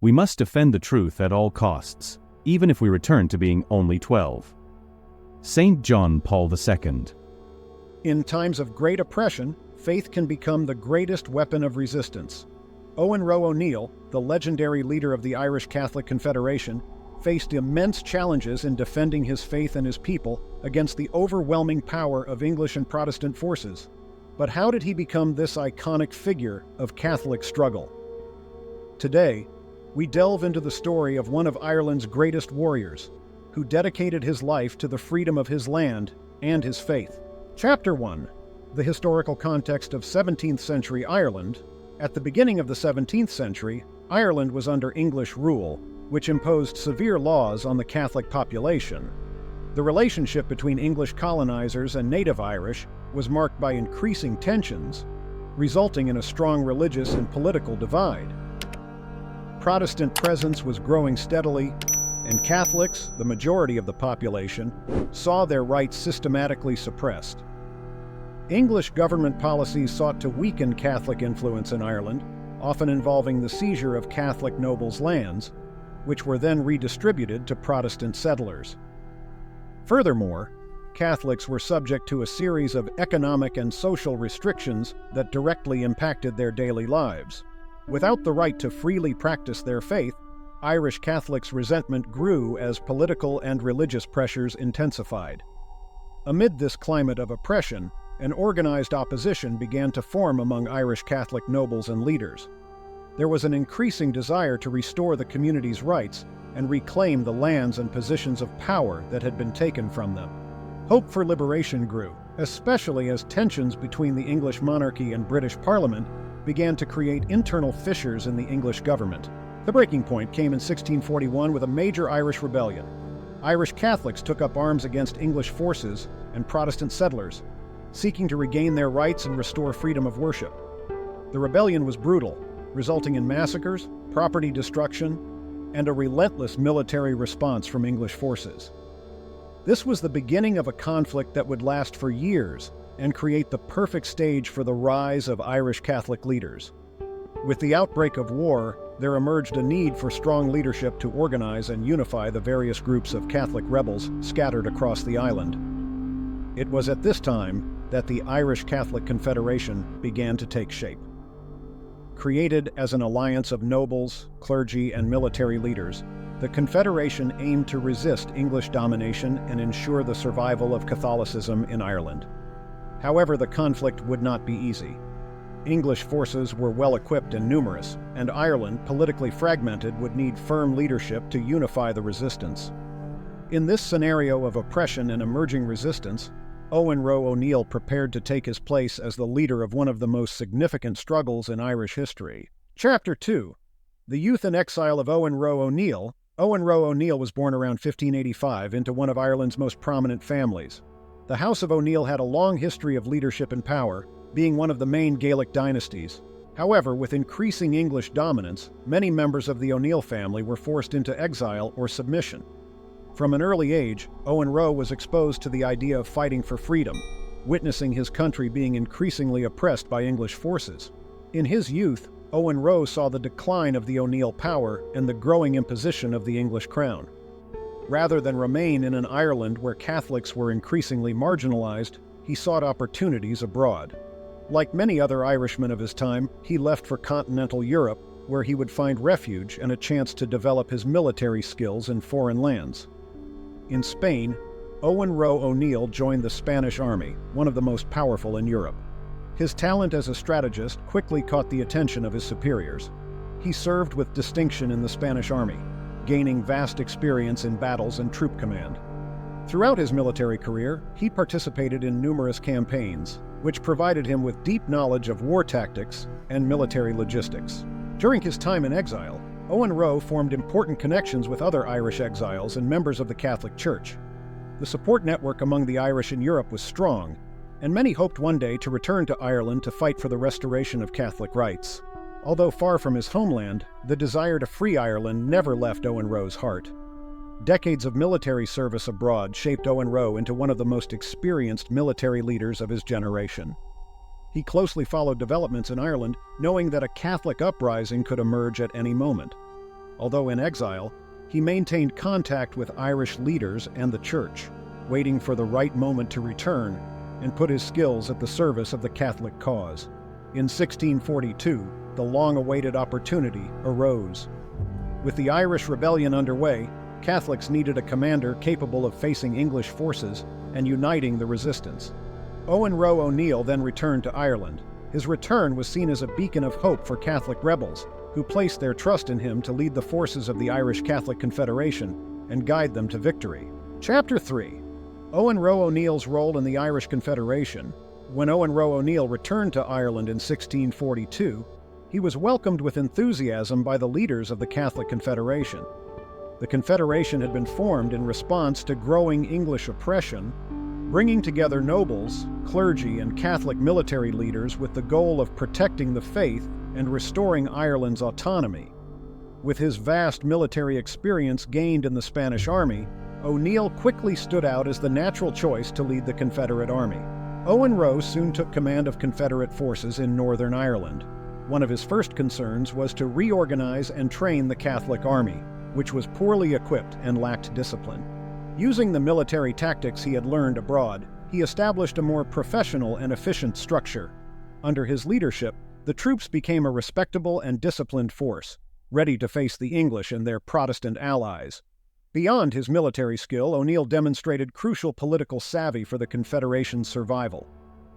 We must defend the truth at all costs, even if we return to being only 12. St. John Paul II. In times of great oppression, faith can become the greatest weapon of resistance. Owen Roe O'Neill, the legendary leader of the Irish Catholic Confederation, faced immense challenges in defending his faith and his people against the overwhelming power of English and Protestant forces. But how did he become this iconic figure of Catholic struggle? Today, we delve into the story of one of Ireland's greatest warriors, who dedicated his life to the freedom of his land and his faith. Chapter 1. The historical context of 17th century Ireland. At the beginning of the 17th century, Ireland was under English rule, which imposed severe laws on the Catholic population. The relationship between English colonizers and native Irish was marked by increasing tensions, resulting in a strong religious and political divide. Protestant presence was growing steadily, and Catholics, the majority of the population, saw their rights systematically suppressed. English government policies sought to weaken Catholic influence in Ireland, often involving the seizure of Catholic nobles' lands, which were then redistributed to Protestant settlers. Furthermore, Catholics were subject to a series of economic and social restrictions that directly impacted their daily lives. Without the right to freely practice their faith, Irish Catholics' resentment grew as political and religious pressures intensified. Amid this climate of oppression, an organized opposition began to form among Irish Catholic nobles and leaders. There was an increasing desire to restore the community's rights and reclaim the lands and positions of power that had been taken from them. Hope for liberation grew, especially as tensions between the English monarchy and British Parliament began to create internal fissures in the English government. The breaking point came in 1641 with a major Irish rebellion. Irish Catholics took up arms against English forces and Protestant settlers, seeking to regain their rights and restore freedom of worship. The rebellion was brutal, resulting in massacres, property destruction, and a relentless military response from English forces. This was the beginning of a conflict that would last for years and create the perfect stage for the rise of Irish Catholic leaders. With the outbreak of war, there emerged a need for strong leadership to organize and unify the various groups of Catholic rebels scattered across the island. It was at this time that the Irish Catholic Confederation began to take shape. Created as an alliance of nobles, clergy, and military leaders, the Confederation aimed to resist English domination and ensure the survival of Catholicism in Ireland. However, the conflict would not be easy. English forces were well-equipped and numerous, and Ireland, politically fragmented, would need firm leadership to unify the resistance. In this scenario of oppression and emerging resistance, Owen Roe O'Neill prepared to take his place as the leader of one of the most significant struggles in Irish history. Chapter 2. The youth and exile of Owen Roe O'Neill. Owen Roe O'Neill was born around 1585 into one of Ireland's most prominent families. The House of O'Neill had a long history of leadership and power, being one of the main Gaelic dynasties. However, with increasing English dominance, many members of the O'Neill family were forced into exile or submission. From an early age, Owen Roe was exposed to the idea of fighting for freedom, witnessing his country being increasingly oppressed by English forces. In his youth, Owen Roe saw the decline of the O'Neill power and the growing imposition of the English crown. Rather than remain in an Ireland where Catholics were increasingly marginalized, he sought opportunities abroad. Like many other Irishmen of his time, he left for continental Europe, where he would find refuge and a chance to develop his military skills in foreign lands. In Spain, Owen Roe O'Neill joined the Spanish army, one of the most powerful in Europe. His talent as a strategist quickly caught the attention of his superiors. He served with distinction in the Spanish army, gaining vast experience in battles and troop command. Throughout his military career, he participated in numerous campaigns, which provided him with deep knowledge of war tactics and military logistics. During his time in exile, Owen Roe formed important connections with other Irish exiles and members of the Catholic Church. The support network among the Irish in Europe was strong, and many hoped one day to return to Ireland to fight for the restoration of Catholic rights. Although far from his homeland, the desire to free Ireland never left Owen Roe's heart. Decades of military service abroad shaped Owen Roe into one of the most experienced military leaders of his generation. He closely followed developments in Ireland, knowing that a Catholic uprising could emerge at any moment. Although in exile, he maintained contact with Irish leaders and the Church, waiting for the right moment to return and put his skills at the service of the Catholic cause. In 1642, the long-awaited opportunity arose. With the Irish rebellion underway, Catholics needed a commander capable of facing English forces and uniting the resistance. Owen Roe O'Neill then returned to Ireland. His return was seen as a beacon of hope for Catholic rebels, who placed their trust in him to lead the forces of the Irish Catholic Confederation and guide them to victory. Chapter 3. Owen Roe O'Neill's role in the Irish Confederation. When Owen Roe O'Neill returned to Ireland in 1642, he was welcomed with enthusiasm by the leaders of the Catholic Confederation. The Confederation had been formed in response to growing English oppression, bringing together nobles, clergy, and Catholic military leaders with the goal of protecting the faith and restoring Ireland's autonomy. With his vast military experience gained in the Spanish Army, O'Neill quickly stood out as the natural choice to lead the Confederate Army. Owen Roe soon took command of Confederate forces in Northern Ireland. One of his first concerns was to reorganize and train the Catholic Army, which was poorly equipped and lacked discipline. Using the military tactics he had learned abroad, he established a more professional and efficient structure. Under his leadership, the troops became a respectable and disciplined force, ready to face the English and their Protestant allies. Beyond his military skill, O'Neill demonstrated crucial political savvy for the Confederation's survival.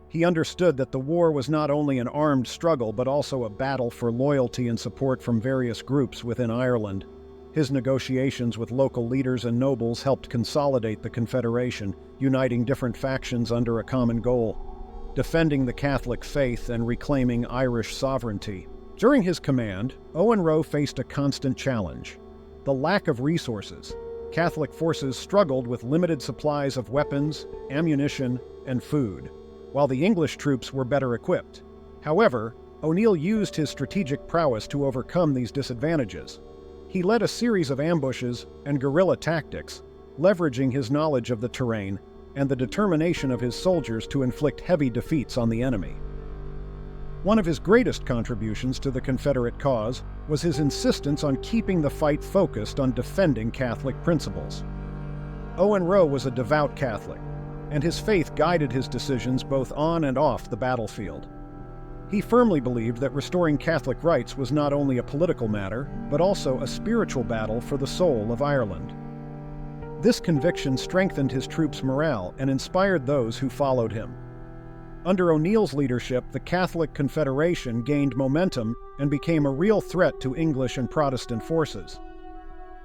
He understood that the war was not only an armed struggle but also a battle for loyalty and support from various groups within Ireland. His negotiations with local leaders and nobles helped consolidate the Confederation, uniting different factions under a common goal: defending the Catholic faith and reclaiming Irish sovereignty. During his command, Owen Roe faced a constant challenge: the lack of resources. Catholic forces struggled with limited supplies of weapons, ammunition, and food, while the English troops were better equipped. However, O'Neill used his strategic prowess to overcome these disadvantages. He led a series of ambushes and guerrilla tactics, leveraging his knowledge of the terrain and the determination of his soldiers to inflict heavy defeats on the enemy. One of his greatest contributions to the Confederate cause was his insistence on keeping the fight focused on defending Catholic principles. Owen Roe was a devout Catholic, and his faith guided his decisions both on and off the battlefield. He firmly believed that restoring Catholic rights was not only a political matter, but also a spiritual battle for the soul of Ireland. This conviction strengthened his troops' morale and inspired those who followed him. Under O'Neill's leadership, the Catholic Confederation gained momentum and became a real threat to English and Protestant forces.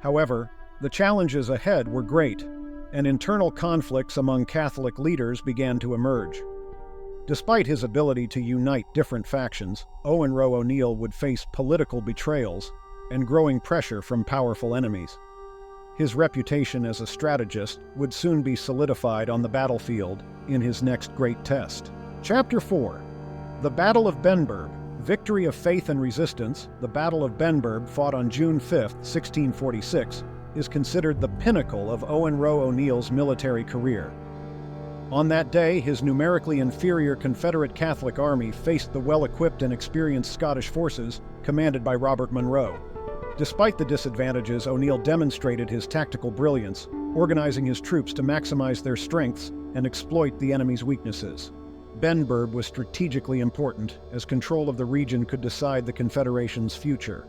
However, the challenges ahead were great, and internal conflicts among Catholic leaders began to emerge. Despite his ability to unite different factions, Owen Roe O'Neill would face political betrayals and growing pressure from powerful enemies. His reputation as a strategist would soon be solidified on the battlefield in his next great test. Chapter 4. The Battle of Benburb. Victory of Faith and Resistance. The Battle of Benburb, fought on June 5, 1646, is considered the pinnacle of Owen Roe O'Neill's military career. On that day, his numerically inferior Confederate Catholic Army faced the well-equipped and experienced Scottish forces commanded by Robert Monroe. Despite the disadvantages, O'Neill demonstrated his tactical brilliance, organizing his troops to maximize their strengths and exploit the enemy's weaknesses. Benburb was strategically important, as control of the region could decide the Confederation's future.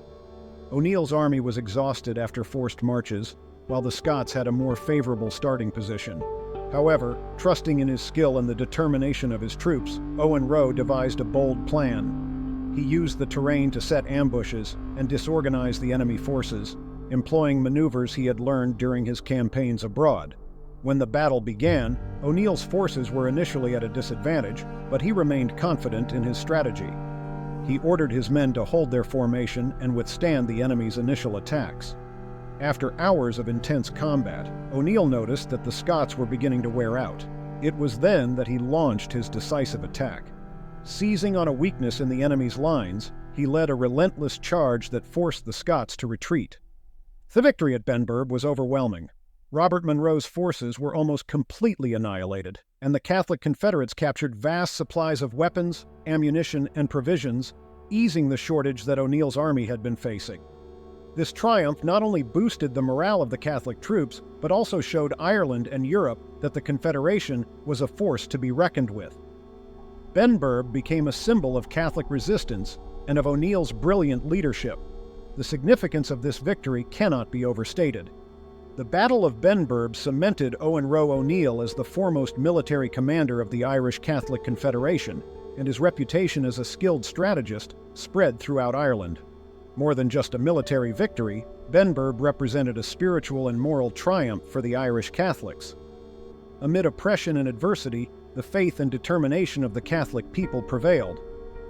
O'Neill's army was exhausted after forced marches, while the Scots had a more favorable starting position. However, trusting in his skill and the determination of his troops, Owen Roe devised a bold plan. He used the terrain to set ambushes and disorganize the enemy forces, employing maneuvers he had learned during his campaigns abroad. When the battle began, O'Neill's forces were initially at a disadvantage, but he remained confident in his strategy. He ordered his men to hold their formation and withstand the enemy's initial attacks. After hours of intense combat, O'Neill noticed that the Scots were beginning to wear out. It was then that he launched his decisive attack. Seizing on a weakness in the enemy's lines, he led a relentless charge that forced the Scots to retreat. The victory at Benburb was overwhelming. Robert Monroe's forces were almost completely annihilated, and the Catholic Confederates captured vast supplies of weapons, ammunition, and provisions, easing the shortage that O'Neill's army had been facing. This triumph not only boosted the morale of the Catholic troops, but also showed Ireland and Europe that the Confederation was a force to be reckoned with. Benburb became a symbol of Catholic resistance and of O'Neill's brilliant leadership. The significance of this victory cannot be overstated. The Battle of Benburb cemented Owen Roe O'Neill as the foremost military commander of the Irish Catholic Confederation, and his reputation as a skilled strategist spread throughout Ireland. More than just a military victory, Benburb represented a spiritual and moral triumph for the Irish Catholics. Amid oppression and adversity, the faith and determination of the Catholic people prevailed,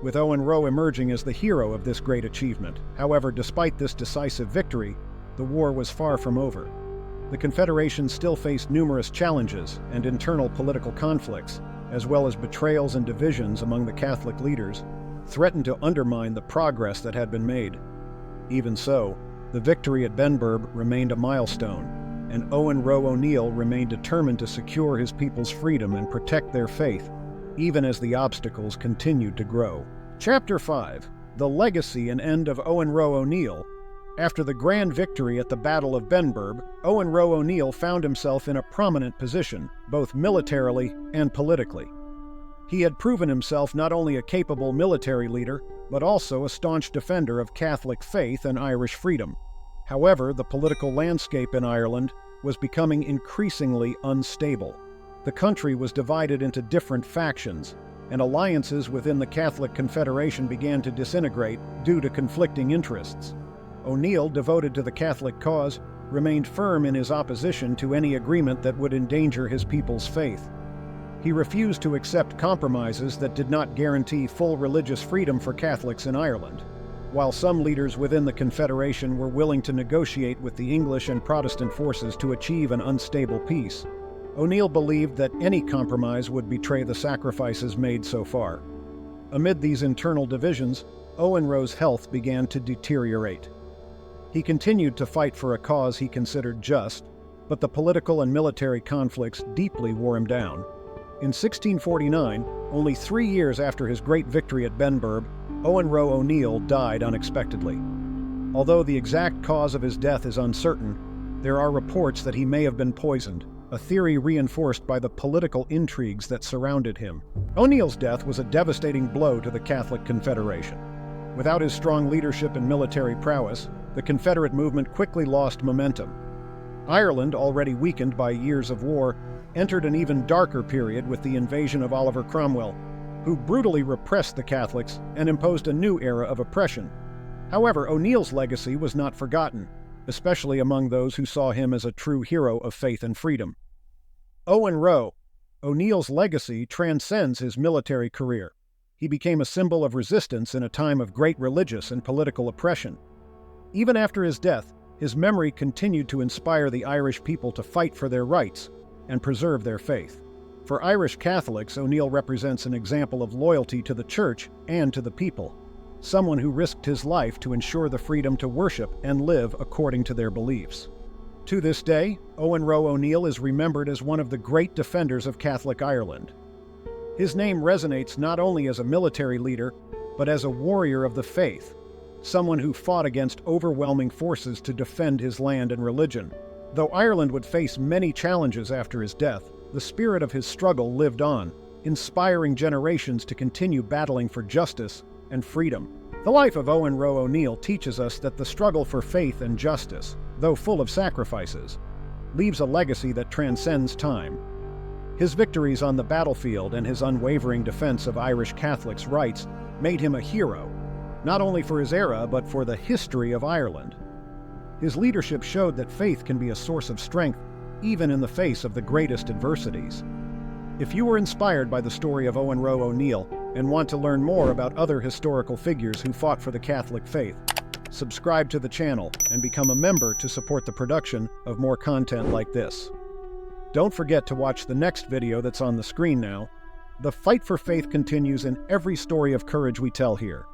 with Owen Roe emerging as the hero of this great achievement. However, despite this decisive victory, the war was far from over. The Confederation still faced numerous challenges and internal political conflicts, as well as betrayals and divisions among the Catholic leaders, threatened to undermine the progress that had been made. Even so, the victory at Benburb remained a milestone, and Owen Roe O'Neill remained determined to secure his people's freedom and protect their faith, even as the obstacles continued to grow. Chapter 5. The Legacy and End of Owen Roe O'Neill. After the grand victory at the Battle of Benburb, Owen Roe O'Neill found himself in a prominent position, both militarily and politically. He had proven himself not only a capable military leader, but also a staunch defender of Catholic faith and Irish freedom. However, the political landscape in Ireland was becoming increasingly unstable. The country was divided into different factions, and alliances within the Catholic Confederation began to disintegrate due to conflicting interests. O'Neill, devoted to the Catholic cause, remained firm in his opposition to any agreement that would endanger his people's faith. He refused to accept compromises that did not guarantee full religious freedom for Catholics in Ireland. While some leaders within the Confederation were willing to negotiate with the English and Protestant forces to achieve an unstable peace, O'Neill believed that any compromise would betray the sacrifices made so far. Amid these internal divisions, Owen Roe's health began to deteriorate. He continued to fight for a cause he considered just, but the political and military conflicts deeply wore him down. In 1649, only 3 years after his great victory at Benburb, Owen Roe O'Neill died unexpectedly. Although the exact cause of his death is uncertain, there are reports that he may have been poisoned, a theory reinforced by the political intrigues that surrounded him. O'Neill's death was a devastating blow to the Catholic Confederation. Without his strong leadership and military prowess, the Confederate movement quickly lost momentum. Ireland, already weakened by years of war, entered an even darker period with the invasion of Oliver Cromwell, who brutally repressed the Catholics and imposed a new era of oppression. However, O'Neill's legacy was not forgotten, especially among those who saw him as a true hero of faith and freedom. Owen Roe. O'Neill's legacy transcends his military career. He became a symbol of resistance in a time of great religious and political oppression. Even after his death, his memory continued to inspire the Irish people to fight for their rights and preserve their faith. For Irish Catholics, O'Neill represents an example of loyalty to the Church and to the people, someone who risked his life to ensure the freedom to worship and live according to their beliefs. To this day, Owen Roe O'Neill is remembered as one of the great defenders of Catholic Ireland. His name resonates not only as a military leader, but as a warrior of the faith, someone who fought against overwhelming forces to defend his land and religion. Though Ireland would face many challenges after his death, the spirit of his struggle lived on, inspiring generations to continue battling for justice and freedom. The life of Owen Roe O'Neill teaches us that the struggle for faith and justice, though full of sacrifices, leaves a legacy that transcends time. His victories on the battlefield and his unwavering defense of Irish Catholics' rights made him a hero, not only for his era but for the history of Ireland. His leadership showed that faith can be a source of strength even in the face of the greatest adversities. If you were inspired by the story of Owen Roe O'Neill and want to learn more about other historical figures who fought for the Catholic faith, subscribe to the channel and become a member to support the production of more content like this. Don't forget to watch the next video that's on the screen now. The fight for faith continues in every story of courage we tell here.